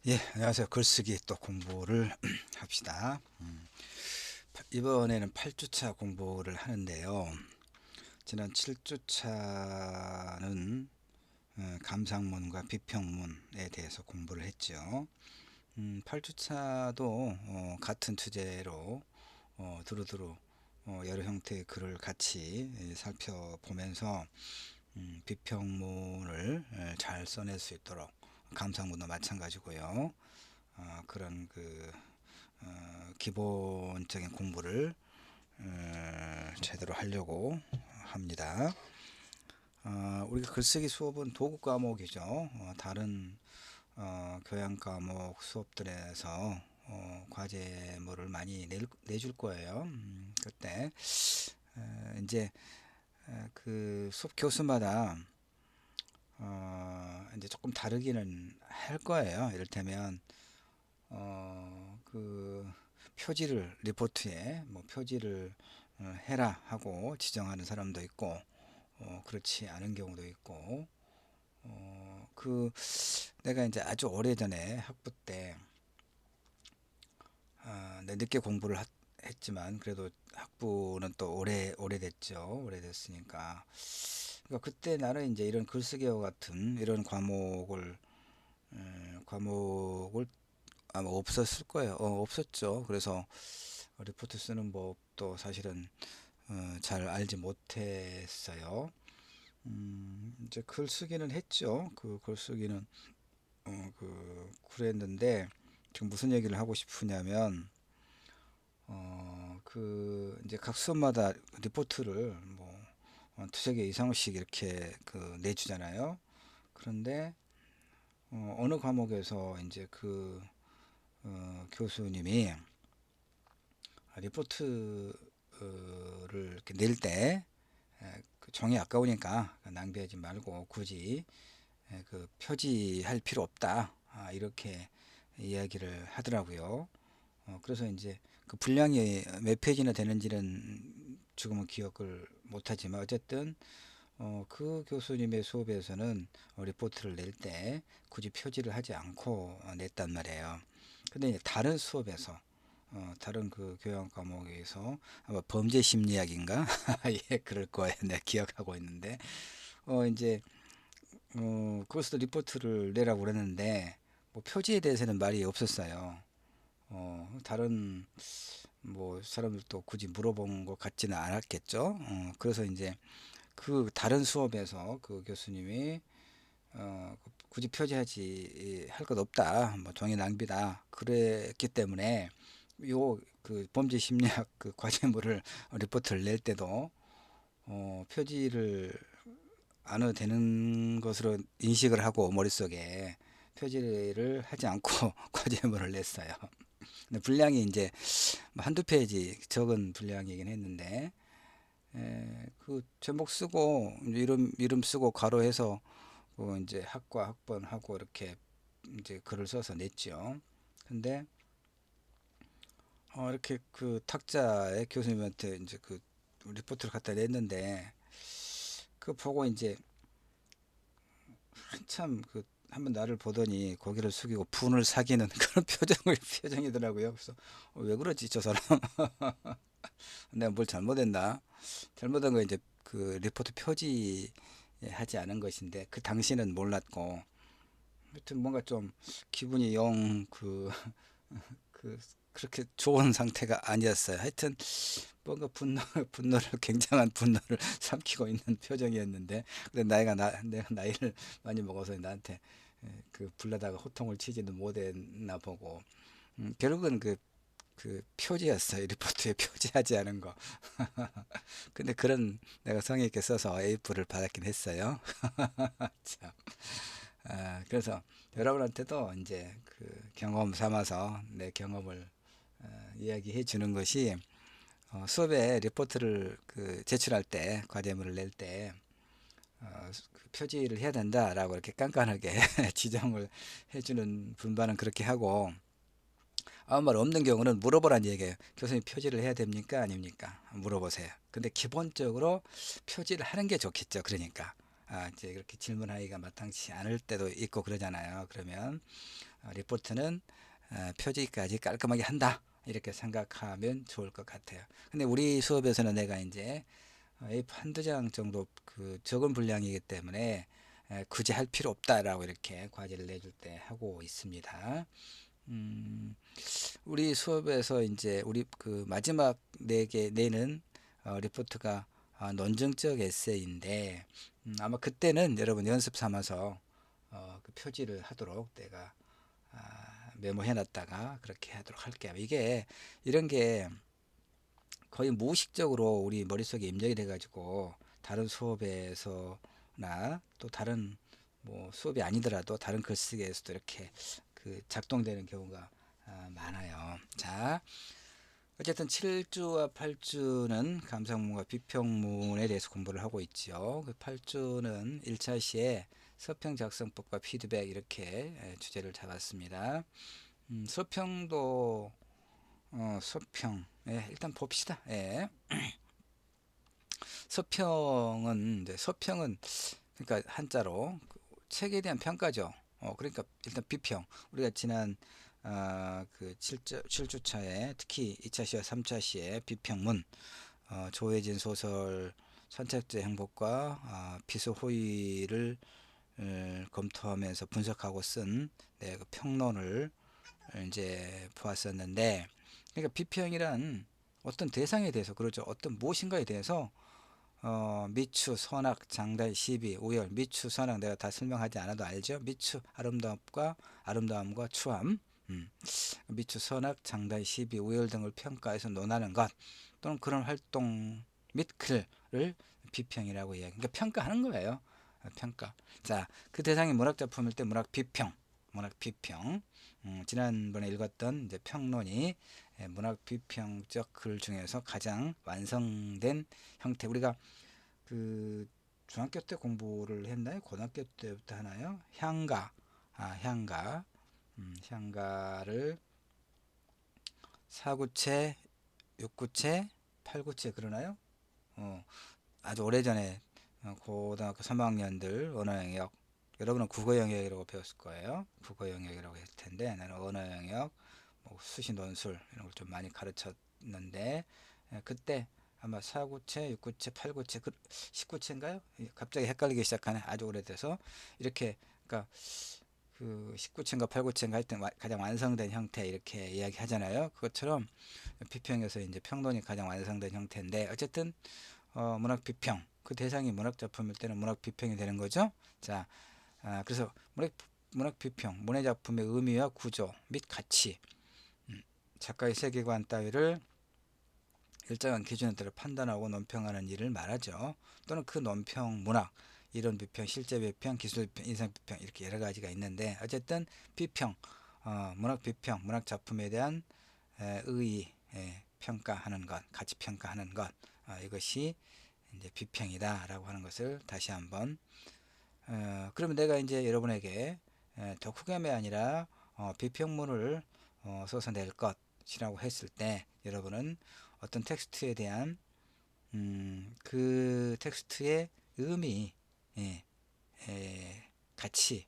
예, 안녕하세요. 글쓰기 또 공부를 합시다. 이번에는 8주차 공부를 하는데요. 지난 7주차는 감상문과 비평문에 대해서 공부를 했죠. 8주차도 같은 주제로 두루두루 여러 형태의 글을 같이 살펴보면서 비평문을 잘 써낼 수 있도록, 감상문도 마찬가지고요. 그런 기본적인 공부를 제대로 하려고 합니다. 우리가 글쓰기 수업은 도구 과목이죠. 다른 교양 과목 수업들에서 과제물을 많이 내줄 거예요. 그때 이제 그 수업 교수마다 이제 조금 다르기는 할 거예요. 이를테면 그 표지를 리포트에 뭐 표지를 해라 하고 지정하는 사람도 있고, 그렇지 않은 경우도 있고, 그 내가 이제 아주 오래전에 학부 때 늦게 공부를 했지만 그래도 학부는 또 오래됐죠. 오래됐으니까. 그러니까 그때 나는 이제 이런 글쓰기와 같은 이런 과목을 아마 없었을 거예요. 없었죠. 그래서 리포트 쓰는 법도 사실은 잘 알지 못했어요. 이제 글쓰기는 했죠. 그 글쓰기는 그랬는데 지금 무슨 얘기를 하고 싶으냐면 이제 각 수업마다 리포트를 뭐 두세 개 이상씩 이렇게 내주잖아요. 그런데 어느 과목에서 이제 교수님이 리포트를 이렇게 낼때 그 종이 아까우니까 낭비하지 말고 굳이 그 표지할 필요 없다, 이렇게 이야기를 하더라고요. 그래서 이제 그 분량이 몇 페이지나 되는지는 지금은 기억을 못하지만 어쨌든 그 교수님의 수업에서는 리포트를 낼 때 굳이 표지를 하지 않고 냈단 말이에요. 근데 이제 다른 수업에서 다른 그 교양 과목에서 아마 범죄 심리학인가 예, 그럴 거예요. 내가 기억하고 있는데 이제 그것도 리포트를 내라고 그랬는데 뭐 표지에 대해서는 말이 없었어요. 다른 뭐 사람들도 굳이 물어본 것 같지는 않았겠죠. 그래서 이제 그 다른 수업에서 그 교수님이 굳이 표지하지 할 것 없다, 뭐 종이 낭비다 그랬기 때문에 요 그 범죄 심리학 그 과제물을 리포트를 낼 때도 표지를 안 해도 되는 것으로 인식을 하고 머릿속에 표지를 하지 않고 과제물을 냈어요. 근데 분량이 이제 뭐 한두 페이지 적은 분량이긴 했는데 그 제목 쓰고 이제 이름 쓰고 가로해서 이제 학과 학번하고 이렇게 이제 글을 써서 냈죠. 근데 이렇게 그 탁자에 교수님한테 이제 그 리포트를 갖다 냈는데 그 보고 이제 한참 한번 나를 보더니 고개를 숙이고 분을 사기는 그런 표정이더라고요. 그래서 왜 그러지 저 사람? 내가 뭘 잘못했나? 잘못한 거 이제 그 리포트 표지 하지 않은 것인데 그 당시는 몰랐고, 하여튼 뭔가 좀 기분이 영 그 그렇게 좋은 상태가 아니었어요. 하여튼 뭔가 분노를 굉장한 분노를 삼키고 있는 표정이었는데, 근데 내가 나이를 많이 먹어서 나한테 불러다가 호통을 치지는 못했나 보고, 결국은 그 표지였어요. 리포트에 표지하지 않은 거. 근데 그런 내가 성의 있게 써서 A뿔을 받았긴 했어요. 참. 그래서 여러분한테도 이제 그 경험 삼아서 내 경험을 이야기해 주는 것이, 수업에 리포트를 제출할 때 과제물을 낼 때 그 표지를 해야 된다라고 이렇게 깐깐하게 지정을 해주는 분반은 그렇게 하고, 아무 말 없는 경우는 물어보라는 얘기예요. 교수님 표지를 해야 됩니까? 아닙니까? 물어보세요. 근데 기본적으로 표지를 하는 게 좋겠죠. 그러니까 이제 그렇게 질문하기가 마땅치 않을 때도 있고 그러잖아요. 그러면 리포트는 표지까지 깔끔하게 한다. 이렇게 생각하면 좋을 것 같아요. 근데 우리 수업에서는 내가 이제 A4 한두 장 정도 그 적은 분량이기 때문에 굳이 할 필요 없다라고 이렇게 과제를 내줄 때 하고 있습니다. 음, 우리 수업에서 이제 우리 그 마지막 내는 리포트가 논증적 에세이인데 아마 그때는 여러분 연습 삼아서 그 표지를 하도록 내가 메모해 놨다가 그렇게 하도록 할게요. 이게 이런 게 거의 무의식적으로 우리 머릿속에 입력이 돼 가지고 다른 수업에서나 또 다른 뭐 수업이 아니더라도 다른 글쓰기에서도 이렇게 그 작동되는 경우가 많아요. 자, 어쨌든 7주와 8주는 감상문과 비평문에 대해서 공부를 하고 있죠. 그 8주는 1차 시에 서평 작성법과 피드백 이렇게 주제를 잡았습니다. 서평도 서평 일단 봅시다. 예. 서평은 이제 서평은 그러니까 한자로 책에 대한 평가죠. 그러니까 일단 비평. 우리가 지난 그 7주차에 특히 2차 시와 3차 시에 비평문 조혜진 소설 선택자의 행복과 비스호의를 검토하면서 분석하고 쓴 그 평론을 이제 보았었는데 그러니까 비평이란 어떤 대상에 대해서 그러죠. 어떤 무엇인가에 대해서 미추, 선악, 장단, 시비, 우열, 미추, 선악 내가 다 설명하지 않아도 알죠. 미추, 아름다움과 추함, 미추, 선악, 장단, 시비, 우열 등을 평가해서 논하는 것 또는 그런 활동 및 글을 비평이라고 이야기. 그러니까 평가하는 거예요. 평가. 자, 그 대상이 문학 작품일 때 문학 비평, 문학 비평. 지난번에 읽었던 이제 평론이 문학 비평적 글 중에서 가장 완성된 형태. 우리가 그 중학교 때 공부를 했나요? 고등학교 때부터 하나요? 향가, 향가, 향가를 4구체, 6구체, 8구체 그러나요? 아주 오래전에 고등학교 3학년들 언어 영역 여러분은 국어 영역이라고 배웠을 거예요. 국어 영역이라고 했을 텐데 나는 언어 영역, 뭐 수시 논술 이런 걸 좀 많이 가르쳤는데 그때 아마 4구체, 6구체, 8구체, 10구체인가요? 갑자기 헷갈리기 시작하네. 아주 오래돼서 이렇게 그러니까 그 19층과 8구층가 할 때 가장 완성된 형태 이렇게 이야기하잖아요. 그것처럼 비평에서 이제 평론이 가장 완성된 형태인데 어쨌든 문학 비평 그 대상이 문학 작품일 때는 문학 비평이 되는 거죠. 자, 그래서 문학 비평 문학 작품의 의미와 구조 및 가치, 작가의 세계관 따위를 일정한 기준에 따라 판단하고 논평하는 일을 말하죠. 또는 그 논평 문학 이론 비평, 실제 비평, 기술 비평, 인상 비평 이렇게 여러 가지가 있는데 어쨌든 비평, 문학 비평, 문학 작품에 대한 의의 평가하는 것, 가치 평가하는 것 이것이 이제 비평이다라고 하는 것을 다시 한번 그러면 내가 이제 여러분에게 독후감이 아니라 비평문을 써서 낼 것이라고 했을 때 여러분은 어떤 텍스트에 대한 그 텍스트의 의미, 예, 가치,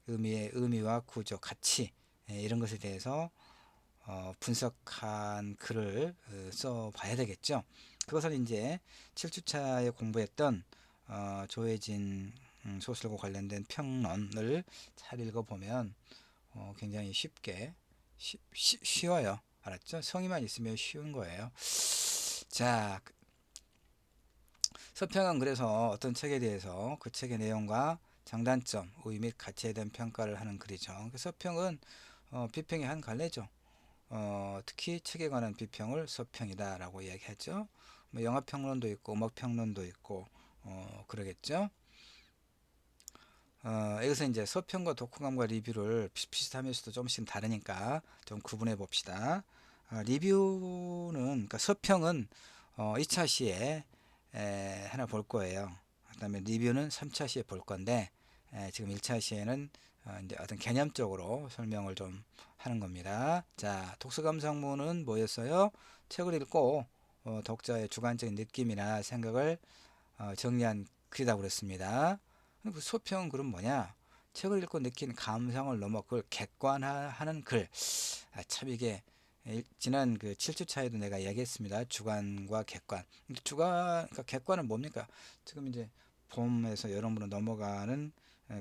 의미와 구조, 가치 이런 것에 대해서 분석한 글을 써봐야 되겠죠. 그것을 이제 7주차에 공부했던 조혜진 소설과 관련된 평론을 잘 읽어보면 굉장히 쉽게 쉬워요. 알았죠? 성의만 있으면 쉬운 거예요. 자, 서평은 그래서 어떤 책에 대해서 그 책의 내용과 장단점, 의미 및 가치에 대한 평가를 하는 글이죠. 서평은 비평의 한 갈래죠. 특히 책에 관한 비평을 서평이다라고 이야기하죠. 뭐 영화 평론도 있고 음악 평론도 있고 그러겠죠. 여기서 이제 서평과 독후감과 리뷰를 비슷비슷하면서도 조금씩 다르니까 좀 구분해 봅시다. 리뷰는 그러니까 서평은 2차 시에 하나 볼 거예요. 그다음에 리뷰는 3차 시에 볼 건데 지금 1차 시에는 이제 어떤 개념적으로 설명을 좀 하는 겁니다. 자, 독서감상문은 뭐였어요? 책을 읽고 독자의 주관적인 느낌이나 생각을 정리한 글이라고 그랬습니다. 그 서평 그럼 뭐냐? 책을 읽고 느낀 감상을 넘어 그걸 객관화하는 글. 참 이게 지난 그 7주차에도 내가 이야기했습니다. 주관과 객관. 그러니까 객관은 뭡니까? 지금 이제 봄에서 여름으로 넘어가는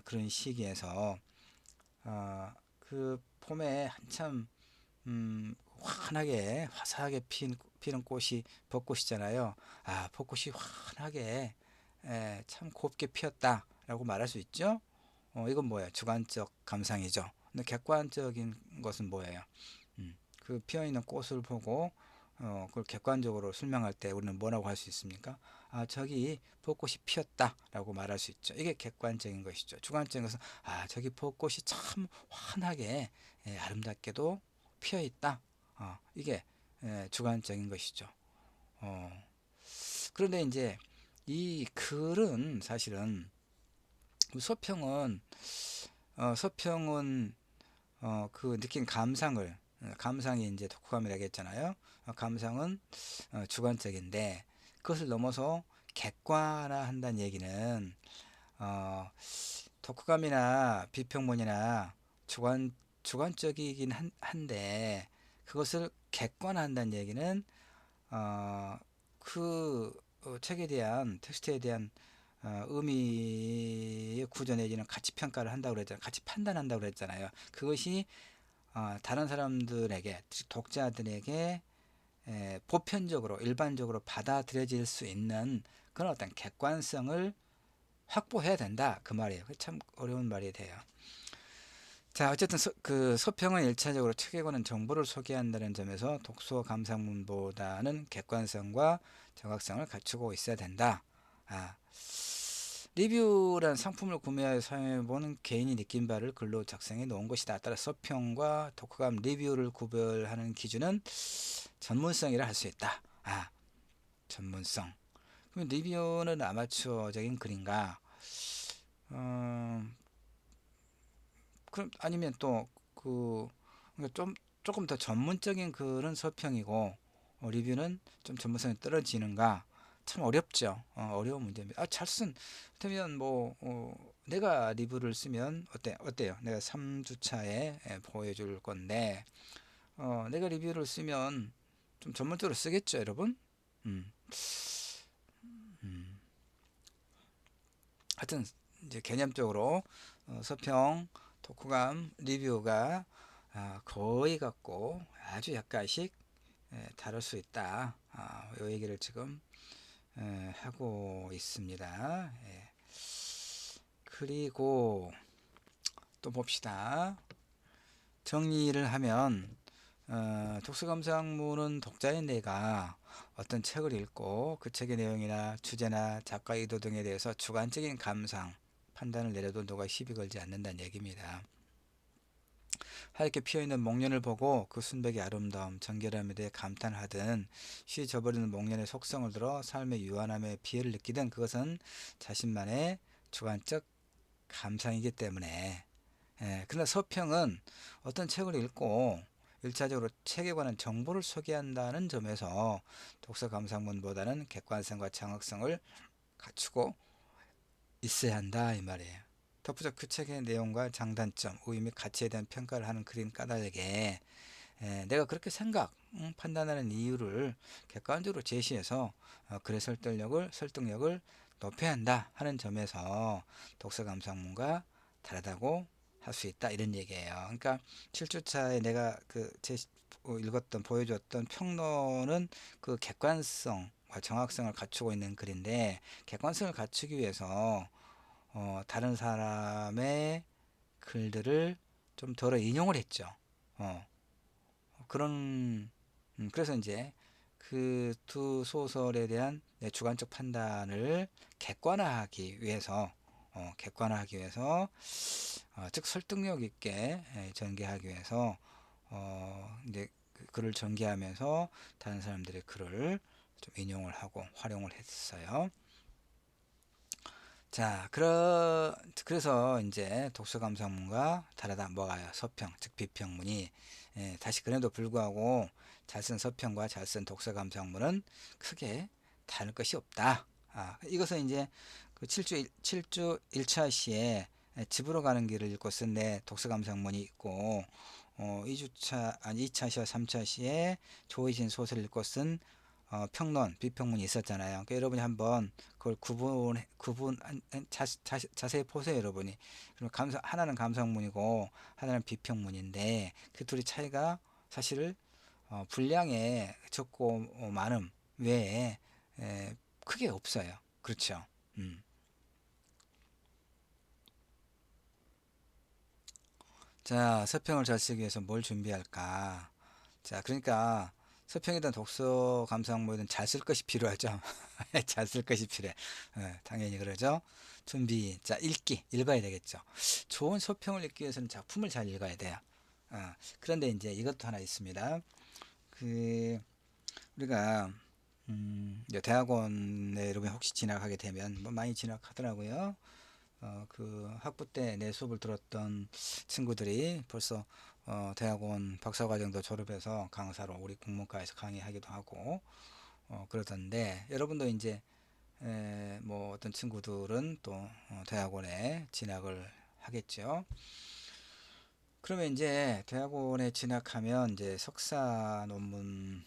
그런 시기에서 그 봄에 한참 환하게 화사하게 피는 꽃이 벚꽃이잖아요. 벚꽃이 환하게 참 곱게 피었다라고 말할 수 있죠. 이건 뭐예요? 주관적 감상이죠. 근데 객관적인 것은 뭐예요? 그 피어있는 꽃을 보고 그걸 객관적으로 설명할 때 우리는 뭐라고 할 수 있습니까? 저기 벚꽃이 피었다라고 말할 수 있죠. 이게 객관적인 것이죠. 주관적인 것은 저기 벚꽃이 참 환하게 아름답게도 피어있다. 이게 주관적인 것이죠. 그런데 이제 이 글은 사실은 서평은 그 느낀 감상이 이제 독후감이라고 했잖아요. 감상은 주관적인데 그것을 넘어서 객관화한다는 얘기는 독후감이나 비평문이나 주관적이긴 한데 그것을 객관화한다는 얘기는 그 책에 대한 텍스트에 대한 의미의 구조 내지는 가치 평가를 한다고 그랬잖아요. 가치 판단한다고 그랬잖아요. 그것이 다른 사람들에게, 독자들에게 보편적으로 일반적으로 받아들여질 수 있는 그런 어떤 객관성을 확보해야 된다 그 말이에요. 참 어려운 말이 돼요. 자, 어쨌든 그 서평은 일차적으로 책에 관한 정보를 소개한다는 점에서 독서 감상문보다는 객관성과 정확성을 갖추고 있어야 된다. 리뷰란 상품을 구매하여 사용해보는 개인이 느낀 바를 글로 작성해 놓은 것이다. 따라 서평과 독후감 리뷰를 구별하는 기준은 전문성이라 할 수 있다. 전문성. 그럼 리뷰는 아마추어적인 글인가? 그럼 아니면 또 그러니까 조금 더 전문적인 글은 서평이고 리뷰는 좀 전문성이 떨어지는가? 참 어렵죠. 어려운 문제입니다. 그렇다면 내가 리뷰를 쓰면 어때요? 내가 3주차에 보여줄 건데 내가 리뷰를 쓰면 좀 전문적으로 쓰겠죠, 여러분? 음, 음. 하여튼 이제 개념적으로 서평, 독후감, 리뷰가 거의 같고 아주 약간씩 다를 수 있다. 이 얘기를 지금 하고 있습니다. 그리고 또 봅시다. 정리를 하면 독서감상문은 독자인 내가 어떤 책을 읽고 그 책의 내용이나 주제나 작가 의도 등에 대해서 주관적인 감상, 판단을 내려도 누가 시비 걸지 않는다는 얘기입니다. 하얗게 피어있는 목련을 보고 그 순백의 아름다움, 정결함에 대해 감탄하든 쉬 져버리는 목련의 속성을 들어 삶의 유한함에 비애를 느끼든 그것은 자신만의 주관적 감상이기 때문에 그러나 서평은 어떤 책을 읽고 일차적으로 책에 관한 정보를 소개한다는 점에서 독서 감상문보다는 객관성과 정확성을 갖추고 있어야 한다 이 말이에요. 덧붙여 그 책의 내용과 장단점, 의미, 가치에 대한 평가를 하는 그린 까닭에 내가 그렇게 판단하는 이유를 객관적으로 제시해서 글의 설득력을 높여야 한다 하는 점에서 독서 감상문과 다르다고 할 수 있다 이런 얘기예요. 그러니까 7주차에 내가 보여줬던 평론은 그 객관성과 정확성을 갖추고 있는 글인데 객관성을 갖추기 위해서 다른 사람의 글들을 좀 덜어 인용을 했죠. 그래서 이제 그 두 소설에 대한 내 주관적 판단을 객관화하기 위해서 즉 설득력 있게 전개하기 위해서 이제 그 글을 전개하면서 다른 사람들의 글을 좀 인용을 하고 활용을 했어요. 자, 그래서 이제 독서감상문과 다르다 뭐가요? 서평, 즉 비평문이 다시 그래도 불구하고 잘 쓴 서평과 잘 쓴 독서감상문은 크게 다를 것이 없다. 이것은 이제 그 7주 1차 시에 집으로 가는 길을 읽고 쓴 내 독서 감상문이 있고 2주차 아니 2차 시와 3차 시에 조이신 소설을 읽고 쓴 평론, 비평문이 있었잖아요. 그러니까 여러분이 한번 그걸 자세히 보세요, 여러분이. 그럼 하나는 감상문이고 하나는 비평문인데 그 둘이 차이가 사실 분량의 적고 많음 외에 크게 없어요. 그렇죠. 음. 자, 서평을 잘 쓰기 위해서 뭘 준비할까? 자, 그러니까 서평이든 독서 감상문이든 잘 쓸 것이 필요하죠. 잘 쓸 것이 필요해. 당연히 그러죠. 준비. 자, 읽어야 되겠죠. 좋은 서평을 읽기 위해서는 작품을 잘 읽어야 돼요. 그런데 이제 이것도 하나 있습니다. 그 우리가 이제 대학원에 여러분 혹시 진학하게 되면 뭐 많이 진학하더라고요. 그 학부 때 내 수업을 들었던 친구들이 벌써 대학원 박사과정도 졸업해서 강사로 우리 국문과에서 강의하기도 하고 그러던데 여러분도 이제 뭐 어떤 친구들은 또 대학원에 진학을 하겠죠. 그러면 이제 대학원에 진학하면 이제 석사 논문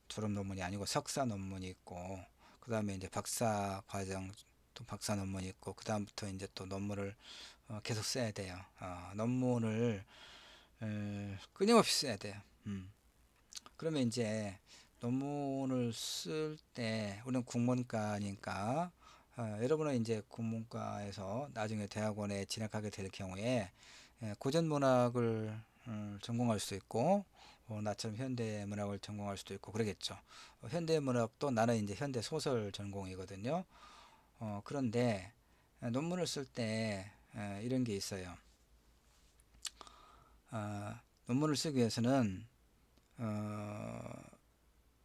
졸업 논문이 아니고 석사 논문이 있고 그 다음에 이제 박사 과정 또 박사 논문이 있고 그 다음부터 이제 또 논문을 계속 써야 돼요. 논문을 끊임없이 써야 돼요. 그러면 이제 논문을 쓸 때 우리는 국문과니까 여러분은 이제 국문과에서 나중에 대학원에 진학하게 될 경우에 고전 문학을 전공할 수도 있고 나처럼 현대 문학을 전공할 수도 있고 그러겠죠. 현대 문학도 나는 이제 현대 소설 전공이거든요. 그런데 논문을 쓸 때 이런 게 있어요. 논문을 쓰기 위해서는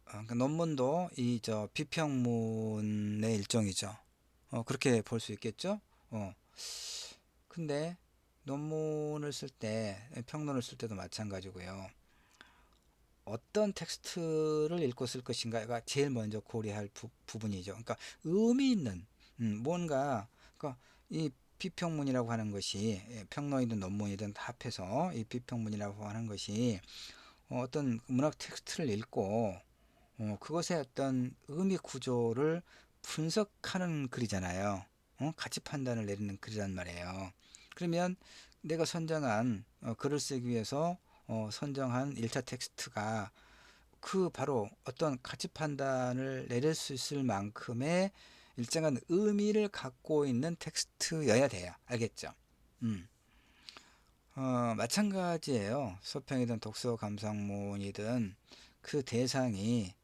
그러니까 논문도 이 저 비평문의 일종이죠. 그렇게 볼 수 있겠죠. 근데 논문을 쓸 때, 평론을 쓸 때도 마찬가지고요. 어떤 텍스트를 읽고 쓸 것인가가 제일 먼저 고려할 부분이죠. 그러니까 의미 있는 뭔가 그러니까 이 비평문이라고 하는 것이 평론이든 논문이든 다 합해서 이 비평문이라고 하는 것이 어떤 문학 텍스트를 읽고 그것의 어떤 의미 구조를 분석하는 글이잖아요. 가치 판단을 내리는 글이란 말이에요. 그러면 내가 선정한 글을 쓰기 위해서 선정한 1차 텍스트가 그 바로 어떤 가치 판단을 내릴 수 있을 만큼의 일정한 의미를 갖고 있는 텍스트여야 돼요. 알겠죠? 음. 마찬가지예요. 소평이든 독서 감상문이든 그 대상이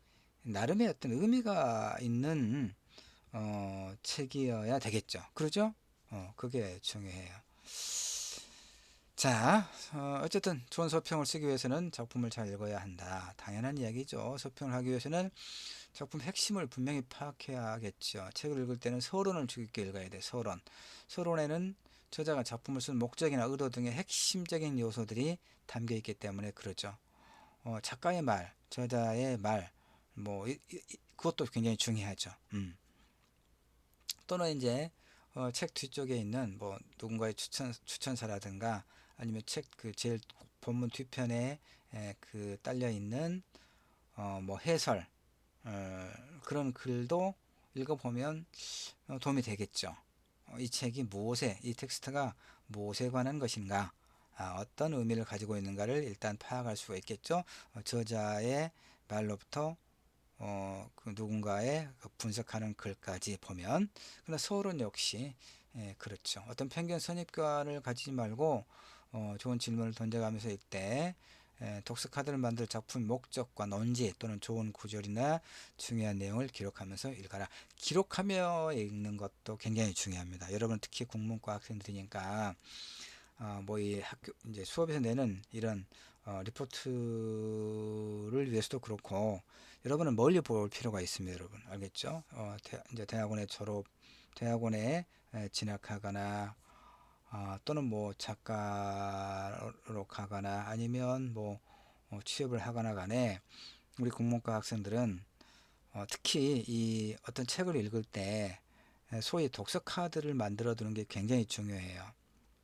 나름의 어떤 의미가 있는 책이어야 되겠죠. 그러죠? 그게 중요해요. 자, 어쨌든 좋은 서평을 쓰기 위해서는 작품을 잘 읽어야 한다. 당연한 이야기죠. 서평을 하기 위해서는 작품 핵심을 분명히 파악해야겠죠. 책을 읽을 때는 서론을 주의 깊게 읽어야 돼. 서론. 서론에는 저자가 작품을 쓴 목적이나 의도 등의 핵심적인 요소들이 담겨 있기 때문에 그러죠. 작가의 말, 저자의 말, 뭐 그것도 굉장히 중요하죠. 또는 이제 책 뒤쪽에 있는 뭐 누군가의 추천사라든가 아니면 책 그 제일 본문 뒤편에 그 딸려 있는 뭐 해설 그런 글도 읽어보면 도움이 되겠죠. 이 책이 무엇에 이 텍스트가 무엇에 관한 것인가 어떤 의미를 가지고 있는가를 일단 파악할 수가 있겠죠. 저자의 말로부터 그 누군가의 그 분석하는 글까지 보면 그러나 서울은 역시 그렇죠. 어떤 편견 선입관을 가지지 말고 좋은 질문을 던져가면서 읽되 독서 카드를 만들 작품 목적과 논지 또는 좋은 구절이나 중요한 내용을 기록하면서 읽어라. 기록하며 읽는 것도 굉장히 중요합니다. 여러분 특히 국문과 학생들이니까 뭐 이 학교 이제 수업에서 내는 이런 리포트를 위해서도 그렇고 여러분은 멀리 볼 필요가 있습니다. 여러분 알겠죠? 이제 대학원에 진학하거나 또는 뭐 작가로 가거나 아니면 뭐 취업을 하거나 간에 우리 국문과 학생들은 특히 이 어떤 책을 읽을 때 소위 독서 카드를 만들어 두는 게 굉장히 중요해요.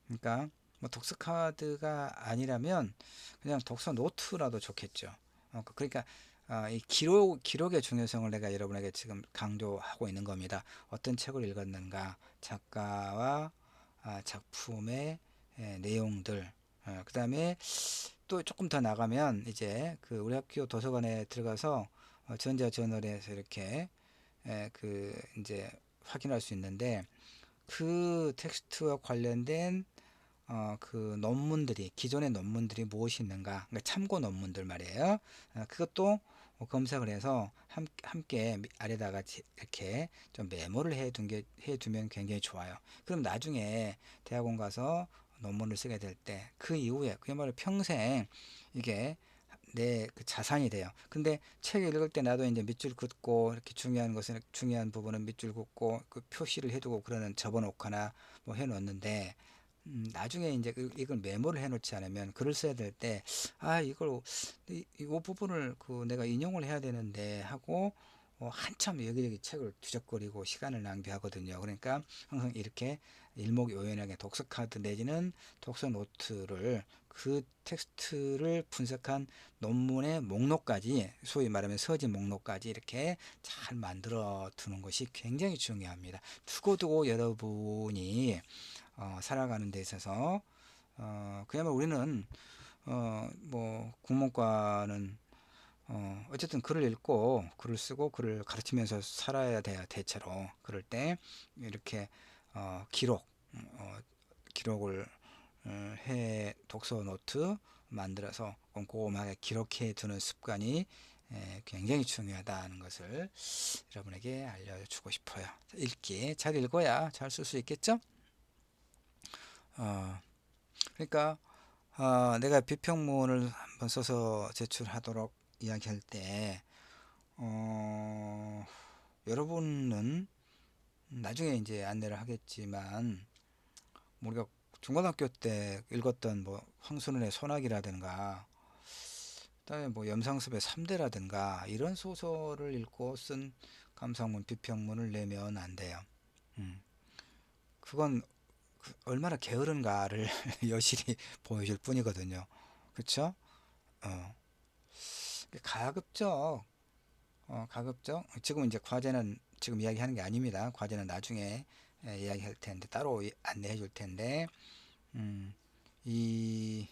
그러니까 뭐 독서 카드가 아니라면 그냥 독서 노트라도 좋겠죠. 그러니까 이 기록의 중요성을 내가 여러분에게 지금 강조하고 있는 겁니다. 어떤 책을 읽었는가, 작가와 작품의 내용들, 그 다음에 또 조금 더 나가면 이제 그 우리 학교 도서관에 들어가서 전자저널에서 이렇게 그 이제 확인할 수 있는데, 그 텍스트와 관련된 그 논문들이, 기존의 논문들이 무엇이 있는가, 그러니까 참고 논문들 말이에요. 그것도 검색을 해서 함께 아래다가 이렇게 좀 메모를 해두면 굉장히 좋아요. 그럼 나중에 대학원 가서 논문을 쓰게 될 때 그 이후에 그야말로 평생 이게 내 그 자산이 돼요. 근데 책 읽을 때 나도 이제 밑줄 긋고, 이렇게 중요한 부분은 밑줄 긋고 그 표시를 해두고 그러는 접어놓거나 뭐 해놓는데, 나중에 이제 이걸 메모를 해놓지 않으면 글을 써야 될 때, 이걸 이 부분을 그 내가 인용을 해야 되는데 하고 한참 여기저기 책을 뒤적거리고 시간을 낭비하거든요. 그러니까 항상 이렇게 일목요연하게 독서 카드 내지는 독서 노트를, 그 텍스트를 분석한 논문의 목록까지, 소위 말하면 서지 목록까지 이렇게 잘 만들어 두는 것이 굉장히 중요합니다. 두고두고 여러분이 살아가는 데 있어서 그야말로 우리는 뭐 국문과는 어쨌든 글을 읽고 글을 쓰고 글을 가르치면서 살아야 돼요. 대체로 그럴 때 이렇게 기록 기록을 해 독서 노트 만들어서 꼼꼼하게 기록해 두는 습관이 굉장히 중요하다는 것을 여러분에게 알려주고 싶어요. 읽기 잘 읽어야 잘 쓸 수 있겠죠? 어, 그러니까 내가 비평문을 한번 써서 제출하도록 이야기할 때 여러분은 나중에 이제 안내를 하겠지만, 우리가 중고등학교 때 읽었던 뭐 황순원의 소나기라든가, 그다음에 뭐 염상섭의 3대라든가 이런 소설을 읽고 쓴 감상문 비평문을 내면 안 돼요. 음. 그건 얼마나 게으른가를 여실히 보여줄 뿐이거든요. 그렇죠? 어. 가급적 가급적 지금 이제 과제는 지금 이야기하는 게 아닙니다. 과제는 나중에 이야기할 텐데, 따로 안내해 줄 텐데, 음, 이,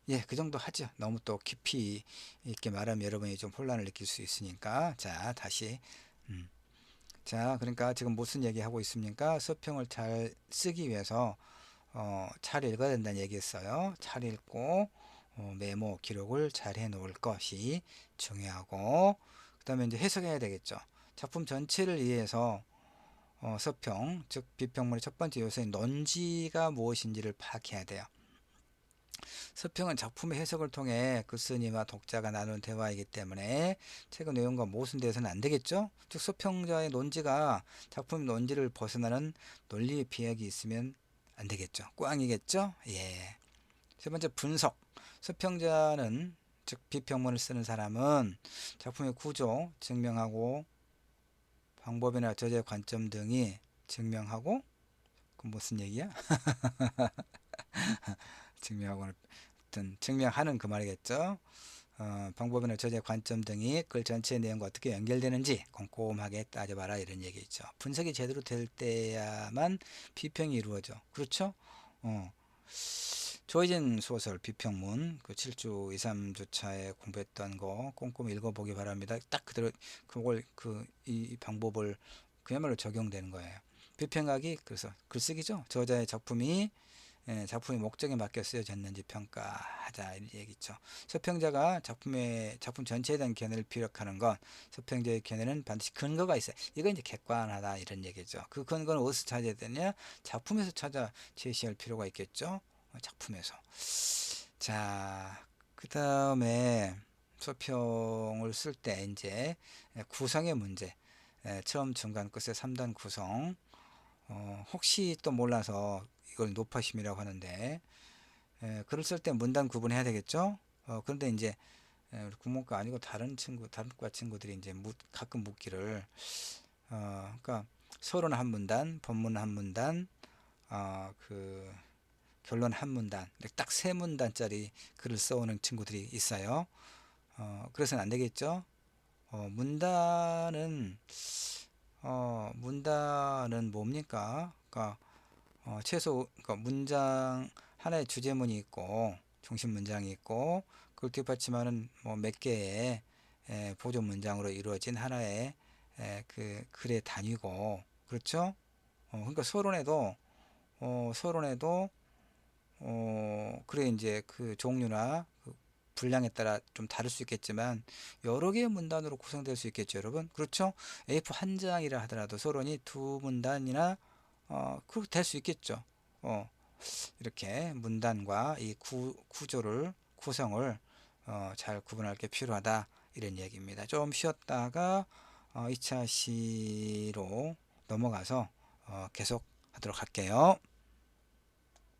예, 그 정도 하죠. 너무 또 깊이 있게 말하면 여러분이 좀 혼란을 느낄 수 있으니까. 자, 다시. 음, 자, 그러니까 지금 무슨 얘기 하고 있습니까? 서평을 잘 쓰기 위해서 잘 읽어야 된다는 얘기였어요. 잘 읽고 메모, 기록을 잘 해 놓을 것이 중요하고, 그 다음에 이제 해석해야 되겠죠. 작품 전체를 이해해서 서평, 즉 비평문의 첫 번째 요소인 논지가 무엇인지를 파악해야 돼요. 서평은 작품의 해석을 통해 글쓴이와 독자가 나누는 대화이기 때문에 책의 내용과 모순되어서는 안 되겠죠. 즉 서평자의 논지가 작품 논지를 벗어나는 논리 비약이 있으면 안 되겠죠. 꽝이겠죠. 예. 세 번째, 분석. 서평자는, 즉 비평문을 쓰는 사람은 작품의 구조, 증명하고 방법이나 저자의 관점 등이 증명하고, 그 무슨 얘기야? 증명하고는 어떤 증명하는 그 말이겠죠. 방법이나 저자의 관점 등이 글 전체의 내용과 어떻게 연결되는지 꼼꼼하게 따져봐라, 이런 얘기죠. 분석이 제대로 될 때야만 비평이 이루어져. 그렇죠? 조혜진 소설 비평문 그 7주 2, 3주차에 공부했던 거 꼼꼼히 읽어보기 바랍니다. 딱 그대로 그걸 이 방법을 그야말로 적용되는 거예요. 비평하기, 그래서 글쓰기죠. 저자의 작품의 목적에 맞게 쓰여졌는지 평가하자, 이 얘기죠. 서평자가 작품 전체에 대한 견해를 비력하는 건, 서평자의 견해는 반드시 근거가 있어요. 이건 이제 객관하다, 이런 얘기죠. 그 근거는 어디서 찾아야 되냐? 작품에서 찾아 제시할 필요가 있겠죠. 작품에서. 자, 그 다음에 서평을 쓸 때 이제 구성의 문제, 처음, 중간, 끝의 3단 구성. 혹시 또 몰라서 이걸 높아심이라고 하는데, 글을 쓸 때 문단 구분해야 되겠죠. 그런데 이제 우리 국문과 아니고 다른 과 친구들이 이제 가끔 묻기를, 그러니까 서론 한 문단, 본문 한 문단, 그 결론 한 문단, 딱 세 문단짜리 글을 써오는 친구들이 있어요. 그래서는 안 되겠죠. 문단은 문단은 뭡니까? 그러니까 최소 그러니까 문장 하나의 주제문이 있고 중심 문장이 있고 그걸 뒷받침하는 뭐 몇 개의 보조 문장으로 이루어진 하나의 그 글의 단위고 그렇죠? 그러니까 서론에도 그래 이제 그 종류나 그 분량에 따라 좀 다를 수 있겠지만 여러 개의 문단으로 구성될 수 있겠죠, 여러분. 그렇죠? A4 한 장이라 하더라도 서론이 두 문단이나 그렇게 될 수 있겠죠. 어, 이렇게 문단과 이 구조를 구성을 잘 구분할 게 필요하다 이런 얘기입니다. 좀 쉬었다가 2차 시로 넘어가서 계속 하도록 할게요.